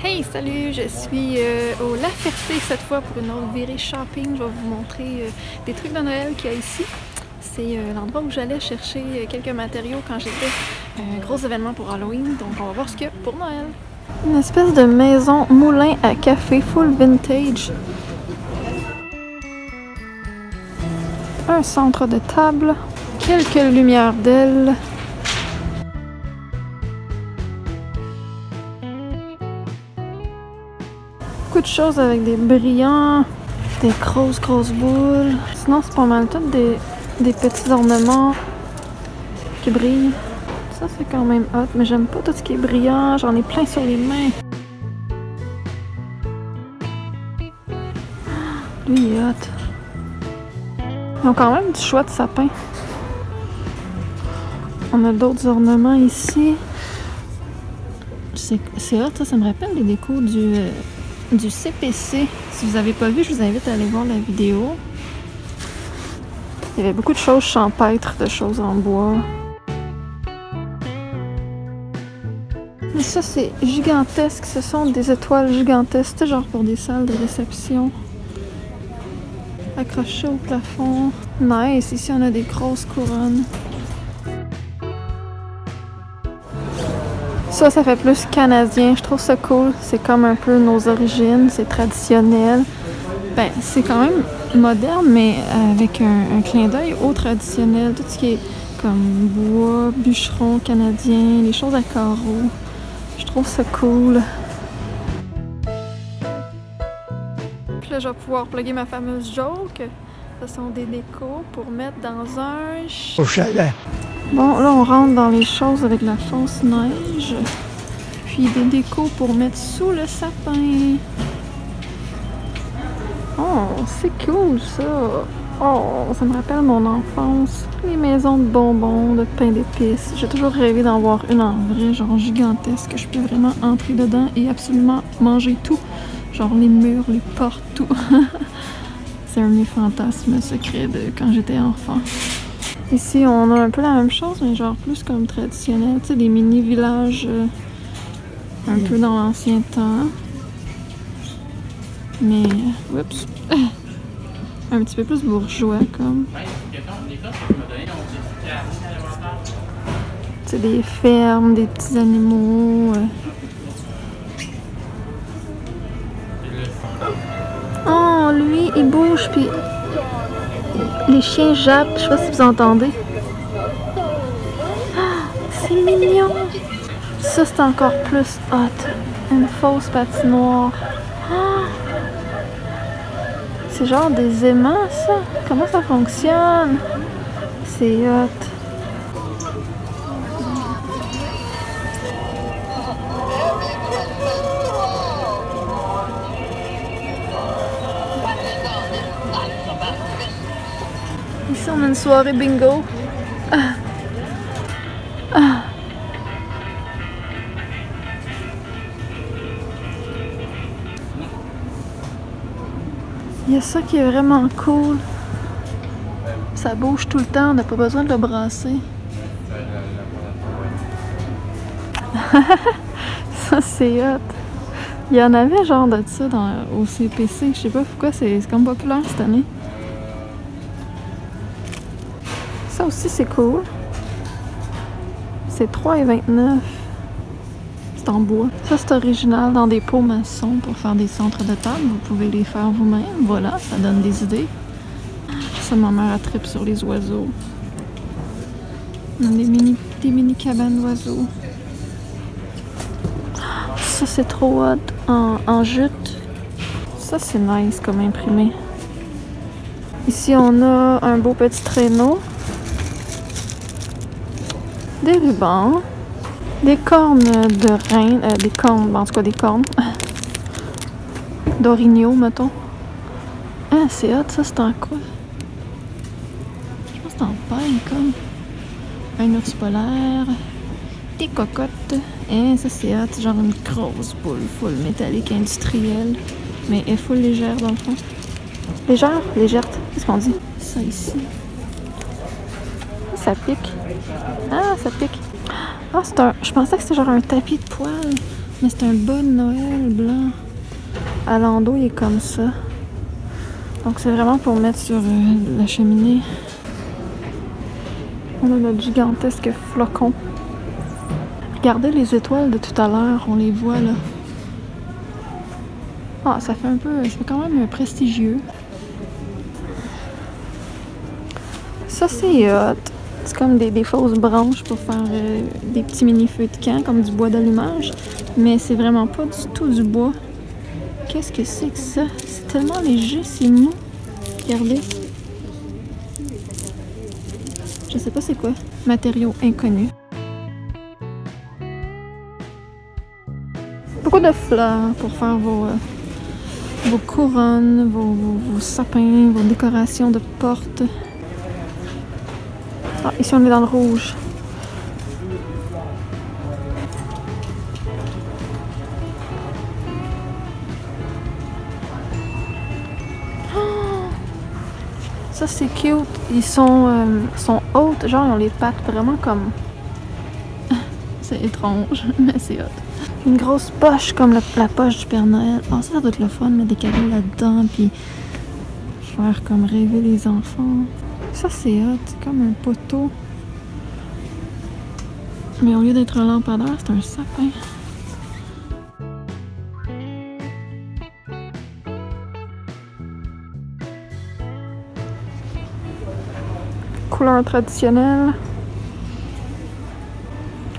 Hey, salut! Je suis au La Ferté cette fois pour une autre virée shopping. Je vais vous montrer des trucs de Noël qu'il y a ici. C'est l'endroit où j'allais chercher quelques matériaux quand j'étais un gros événement pour Halloween. Donc on va voir ce qu'il y a pour Noël. Une espèce de maison moulin à café full vintage. Un centre de table. Quelques lumières d'ailes. Beaucoup de choses avec des brillants, des grosses boules. Sinon, c'est pas mal tout des petits ornements qui brillent. Ça, c'est quand même hot, mais j'aime pas tout ce qui est brillant. J'en ai plein sur les mains. Lui, il est hot. Ils ont quand même du choix de sapin. On a d'autres ornements ici. C'est hot, ça me rappelle les décos du CPC. Si vous n'avez pas vu, je vous invite à aller voir la vidéo. Il y avait beaucoup de choses champêtres, de choses en bois. Mais ça, c'est gigantesque. Ce sont des étoiles gigantesques. C'est genre pour des salles de réception. Accrochées au plafond. Nice. Ici, on a des grosses couronnes. Ça fait plus canadien. Je trouve ça cool. C'est comme un peu nos origines. C'est traditionnel. Ben, c'est quand même moderne, mais avec un clin d'œil au traditionnel. Tout ce qui est comme bois, bûcheron canadien, les choses à carreaux. Je trouve ça cool. Puis là, je vais pouvoir plugger ma fameuse joke. Ce sont des décos pour mettre dans un chalet. Bon, là, on rentre dans les choses avec la fausse neige. Puis des décos pour mettre sous le sapin. Oh, c'est cool, ça! Oh, ça me rappelle mon enfance. Les maisons de bonbons, de pain d'épices. J'ai toujours rêvé d'en voir une en vrai, genre gigantesque. Je peux vraiment entrer dedans et absolument manger tout. Genre les murs, les portes, tout. C'est un de mes fantasmes secrets de quand j'étais enfant. Ici, on a un peu la même chose, mais genre plus comme traditionnel. Tu sais, des mini-villages un peu dans l'ancien temps. Mais, oups, un petit peu plus bourgeois, comme. Tu sais, des fermes, des petits animaux. Oh, lui, il bouge, puis les chiens jappent, je sais pas si vous entendez. C'est mignon! Ça, c'est encore plus hot. Une fausse patinoire. C'est genre des aimants, ça? Comment ça fonctionne? C'est hot. Ici, on a une soirée bingo. Il y a ça qui est vraiment cool. Ça bouge tout le temps, on n'a pas besoin de le brasser. Ça, c'est hot. Il y en avait genre de ça au CPC. Je sais pas pourquoi, c'est comme populaire cette année. Ça aussi, c'est cool. C'est 3,29 $. C'est en bois. Ça, c'est original dans des pots maçons pour faire des centres de table. Vous pouvez les faire vous-même. Voilà, ça donne des idées. Ça, ma mère a tripe sur les oiseaux. On a des mini cabanes d'oiseaux. Ça, c'est trop hot. En jute. Ça, c'est nice comme imprimé. Ici, on a un beau petit traîneau. Des rubans. Des cornes de reine. Des cornes, en tout cas des cornes. D'orignaux, mettons. Ah, c'est hot, ça, c'est en quoi? Je pense que c'est en paille, comme. Un ours polaire. Des cocottes. Eh, ça, c'est hot. Genre une grosse boule full métallique industrielle. Mais elle est full légère, dans le fond. Légère? Légère. Qu'est-ce qu'on dit? Ça, ici. Ça pique. Ah, ça pique. Ah, c'est un... Je pensais que c'était genre un tapis de poêle. Mais c'est un bas de Noël blanc. À l'endos, il est comme ça. Donc c'est vraiment pour mettre sur la cheminée. On a notre gigantesque flocon. Regardez les étoiles de tout à l'heure, on les voit là. Ah, ça fait quand même prestigieux. Ça c'est hot. C'est comme des fausses branches pour faire des petits mini-feux de camp, comme du bois d'allumage. Mais c'est vraiment pas du tout du bois. Qu'est-ce que c'est que ça? C'est tellement léger, c'est mou. Regardez. Je sais pas c'est quoi. Matériaux inconnus. Beaucoup de fleurs pour faire vos couronnes, vos sapins, vos décorations de portes. Ah, ici on est dans le rouge. Ça c'est cute. Ils sont hautes, genre ils ont les pattes vraiment comme... c'est étrange, mais c'est hot. Une grosse poche comme la poche du Père Noël. Oh, ça doit être le fun, mettre des cadeaux là-dedans, puis faire comme rêver les enfants. Ça c'est hot, c'est comme un poteau. Mais au lieu d'être un lampadaire, c'est un sapin. Couleur traditionnelle.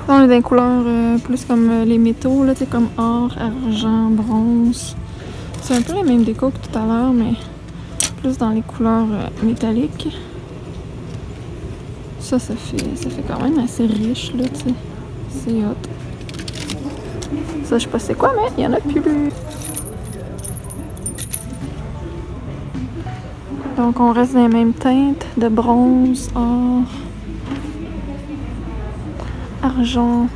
On est dans des couleurs plus comme les métaux, là, comme or, argent, bronze. C'est un peu les mêmes décos que tout à l'heure, mais plus dans les couleurs métalliques. Ça fait quand même assez riche, là, tu sais. C'est hot. Ça, je sais pas c'est quoi, mais il y en a plus. Donc, on reste dans les mêmes teintes de bronze, or, argent.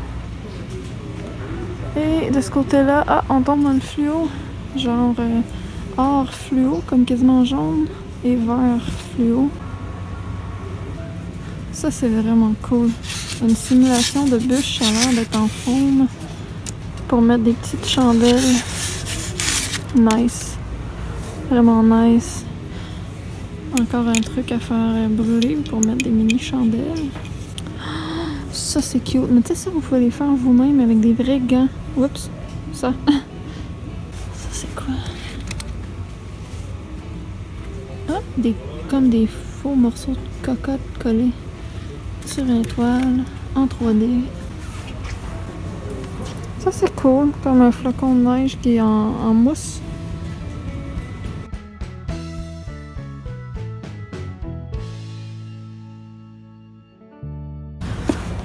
Et de ce côté-là, ah, on tombe dans le fluo. Genre or fluo, comme quasiment jaune, et vert fluo. Ça, c'est vraiment cool. Une simulation de bûche, ça a l'air d'être en forme pour mettre des petites chandelles. Nice. Vraiment nice. Encore un truc à faire brûler pour mettre des mini chandelles. Ça, c'est cute. Mais tu sais, ça, vous pouvez les faire vous-même avec des vrais gants. Oups, ça. Ça, c'est quoi? Ah, comme des faux morceaux de cocotte collés sur une toile en 3D. Ça, c'est cool. Comme un flocon de neige qui est en mousse.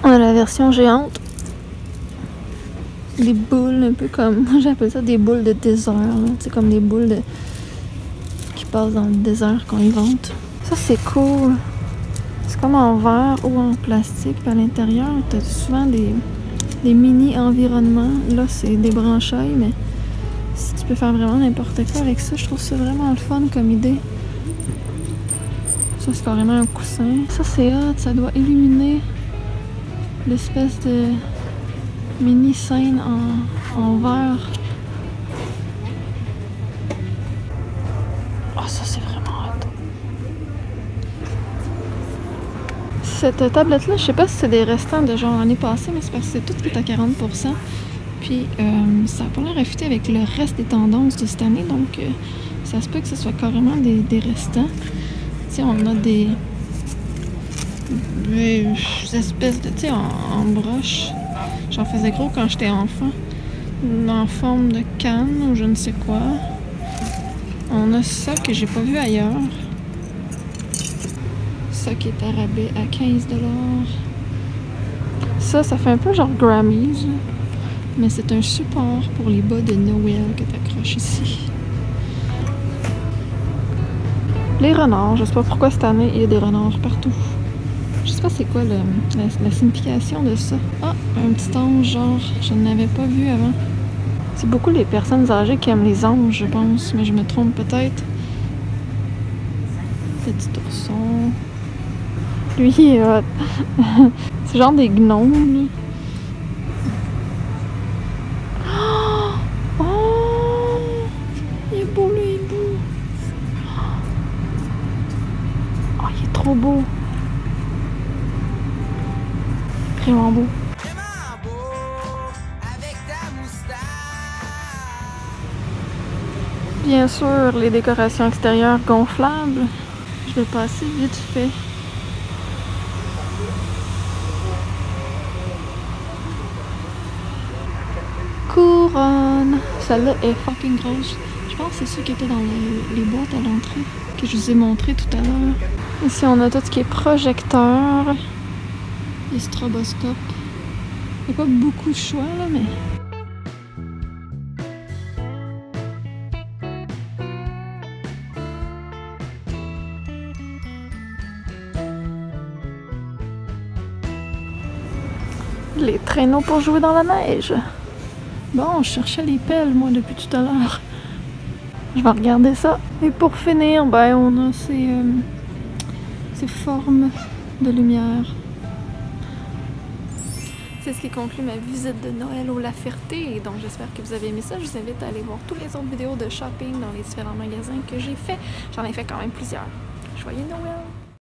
On a la version géante. Des boules un peu comme... Moi j'appelle ça des boules de désert. C'est comme des boules qui passent dans le désert qu'on invente. Ça c'est cool. C'est comme en verre ou en plastique. Puis à l'intérieur, t'as souvent des mini-environnements. Là c'est des branchailles, mais si tu peux faire vraiment n'importe quoi avec ça, je trouve ça vraiment le fun comme idée. Ça c'est carrément un coussin. Ça c'est hot, ça doit illuminer l'espèce de mini scène en verre. Oh, ça c'est vraiment hot. Cette tablette-là, je sais pas si c'est des restants de genre l'année passée, mais c'est parce que c'est tout qui est à 40%. Puis ça a pas l'air affûté avec le reste des tendances de cette année, donc ça se peut que ce soit carrément des restants. Tu sais, on a des espèces de, tu sais, en broche. J'en faisais gros quand j'étais enfant. En forme de canne ou je ne sais quoi. On a ça que j'ai pas vu ailleurs. Ça qui est à rabais à 15$. Ça fait un peu genre Grammys. Mais c'est un support pour les bas de Noël que tu accroches ici. Les renards. Je sais pas pourquoi cette année il y a des renards partout. Je sais pas c'est quoi la signification de ça. Ah, un petit ange, genre, je n'avais pas vu avant. C'est beaucoup les personnes âgées qui aiment les anges, je pense, mais je me trompe peut-être. Petit ourson. Lui, c'est genre des gnomes. Oh! trop beau. Vraiment beau. Bien sûr, les décorations extérieures gonflables. Je vais passer vite fait. Couronne. Celle-là est fucking grosse. Je pense que c'est ceux qui étaient dans les boîtes à l'entrée que je vous ai montré tout à l'heure. Ici, on a tout ce qui est projecteur et stroboscope. Il n'y a pas beaucoup de choix, là, mais... Les traîneaux pour jouer dans la neige. Bon, je cherchais les pelles, moi, depuis tout à l'heure. Je vais regarder ça. Et pour finir, ben, on a ces formes de lumière. C'est ce qui conclut ma visite de Noël au La Ferté. Donc, j'espère que vous avez aimé ça. Je vous invite à aller voir toutes les autres vidéos de shopping dans les différents magasins que j'ai fait. J'en ai fait quand même plusieurs. Joyeux Noël!